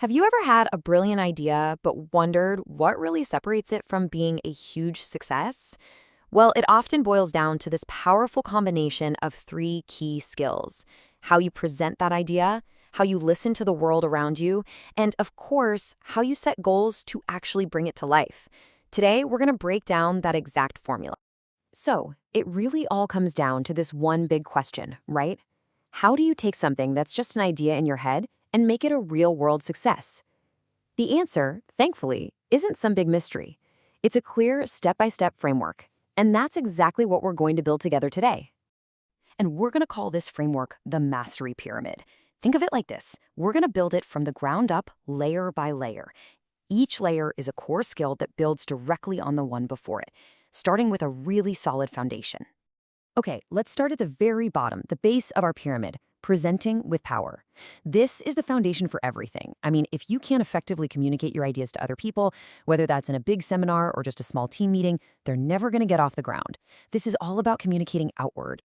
Have you ever had a brilliant idea but wondered what really separates it from being a huge success? Well, it often boils down to this powerful combination of three key skills: how you present that idea, how you listen to the world around you, and of course, how you set goals to actually bring it to life. Today, we're going to break down that exact formula. So, it really all comes down to this one big question, right? How do you take something that's just an idea in your head and make it a real-world success? The answer, thankfully, isn't some big mystery. It's a clear step-by-step framework, and that's exactly what we're going to build together today. And we're going to call this framework the Mastery Pyramid. Think of it like this. We're going to build it from the ground up, layer by layer. Each layer is a core skill that builds directly on the one before it, starting with a really solid foundation. Okay, let's start at the very bottom, the base of our pyramid, presenting with power. This is the foundation for everything. I mean, if you can't effectively communicate your ideas to other people, whether that's in a big seminar or just a small team meeting, they're never going to get off the ground. This is all about communicating outward.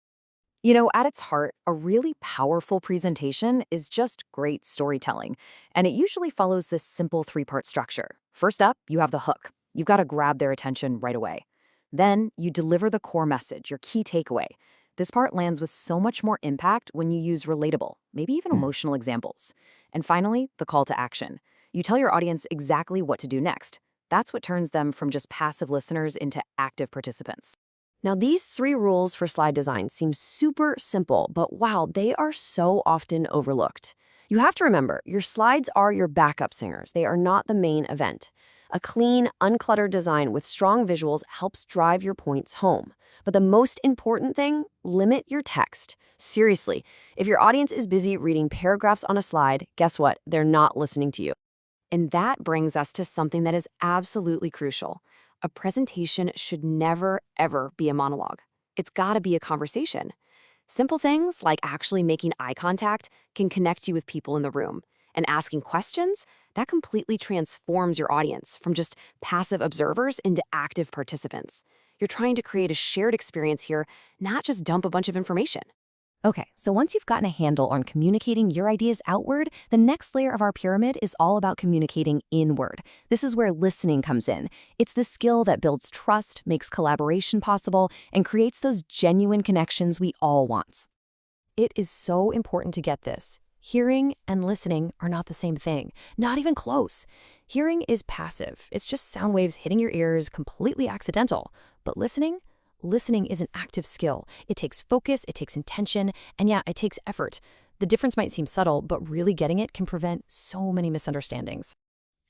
At its heart, a really powerful presentation is just great storytelling, and it usually follows this simple three-part structure. First up, you have the hook. You've got to grab their attention right away. Then you deliver the core message, your key takeaway. This part lands with so much more impact when you use relatable, maybe even emotional examples. And finally, the call to action. You tell your audience exactly what to do next. That's what turns them from just passive listeners into active participants. Now, these three rules for slide design seem super simple, but wow, they are so often overlooked. You have to remember, your slides are your backup singers. They are not the main event. A clean, uncluttered design with strong visuals helps drive your points home. But the most important thing, limit your text. Seriously, if your audience is busy reading paragraphs on a slide, guess what? They're not listening to you. And that brings us to something that is absolutely crucial. A presentation should never, ever be a monologue. It's gotta be a conversation. Simple things like actually making eye contact can connect you with people in the room. And asking questions, that completely transforms your audience from just passive observers into active participants. You're trying to create a shared experience here, not just dump a bunch of information. Okay, so once you've gotten a handle on communicating your ideas outward, the next layer of our pyramid is all about communicating inward. This is where listening comes in. It's the skill that builds trust, makes collaboration possible, and creates those genuine connections we all want. It is so important to get this. Hearing and listening are not the same thing, not even close. Hearing is passive. It's just sound waves hitting your ears, completely accidental. But listening is an active skill. It takes focus, it takes intention, and yeah, it takes effort. The difference might seem subtle, but really getting it can prevent so many misunderstandings.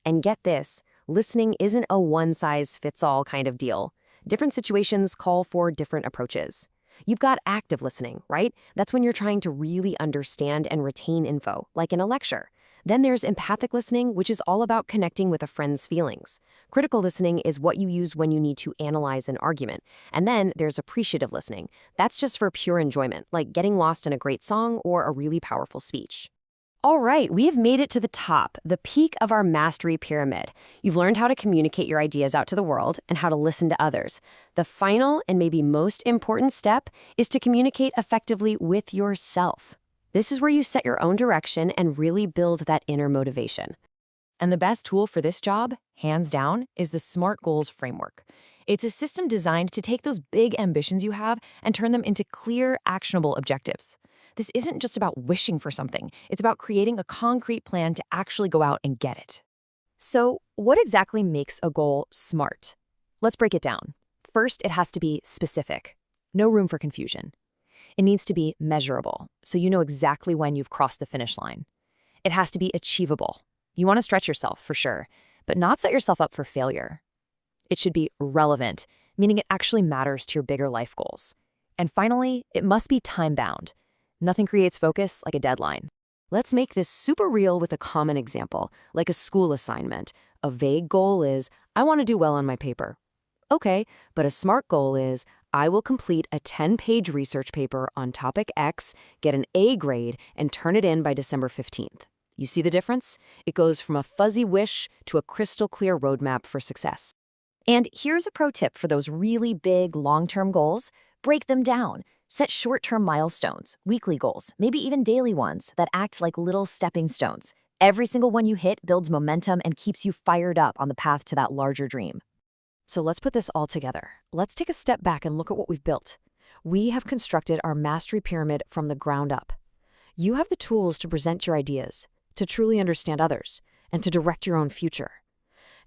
And get this, listening isn't a one-size-fits-all kind of deal. Different situations call for different approaches. You've got active listening, right? That's when you're trying to really understand and retain info, like in a lecture. Then there's empathic listening, which is all about connecting with a friend's feelings. Critical listening is what you use when you need to analyze an argument. And then there's appreciative listening. That's just for pure enjoyment, like getting lost in a great song or a really powerful speech. All right, we have made it to the top, the peak of our mastery pyramid. You've learned how to communicate your ideas out to the world and how to listen to others. The final and maybe most important step is to communicate effectively with yourself. This is where you set your own direction and really build that inner motivation. And the best tool for this job, hands down, is the SMART Goals framework. It's a system designed to take those big ambitions you have and turn them into clear, actionable objectives. This isn't just about wishing for something. It's about creating a concrete plan to actually go out and get it. So, what exactly makes a goal SMART? Let's break it down. First, it has to be specific. No room for confusion. It needs to be measurable, so you know exactly when you've crossed the finish line. It has to be achievable. You want to stretch yourself, for sure, but not set yourself up for failure. It should be relevant, meaning it actually matters to your bigger life goals. And finally, it must be time-bound. Nothing creates focus like a deadline. Let's make this super real with a common example, like a school assignment. A vague goal is, I want to do well on my paper. Okay, but a SMART goal is, I will complete a 10-page research paper on topic X, get an A grade, and turn it in by December 15th. You see the difference? It goes from a fuzzy wish to a crystal clear roadmap for success. And here's a pro tip for those really big, long-term goals. Break them down. Set short-term milestones, weekly goals, maybe even daily ones that act like little stepping stones. Every single one you hit builds momentum and keeps you fired up on the path to that larger dream. So let's put this all together. Let's take a step back and look at what we've built. We have constructed our mastery pyramid from the ground up. You have the tools to present your ideas, to truly understand others, and to direct your own future.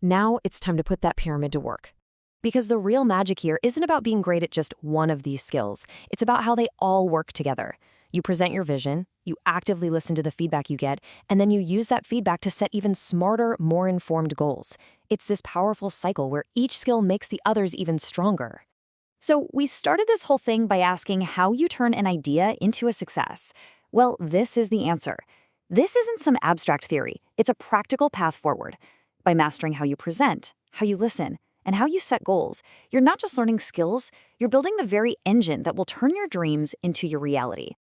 Now it's time to put that pyramid to work. Because the real magic here isn't about being great at just one of these skills. It's about how they all work together. You present your vision, you actively listen to the feedback you get, and then you use that feedback to set even smarter, more informed goals. It's this powerful cycle where each skill makes the others even stronger. So we started this whole thing by asking how you turn an idea into a success. Well, this is the answer. This isn't some abstract theory. It's a practical path forward. By mastering how you present, how you listen, and how you set goals, you're not just learning skills, you're building the very engine that will turn your dreams into your reality.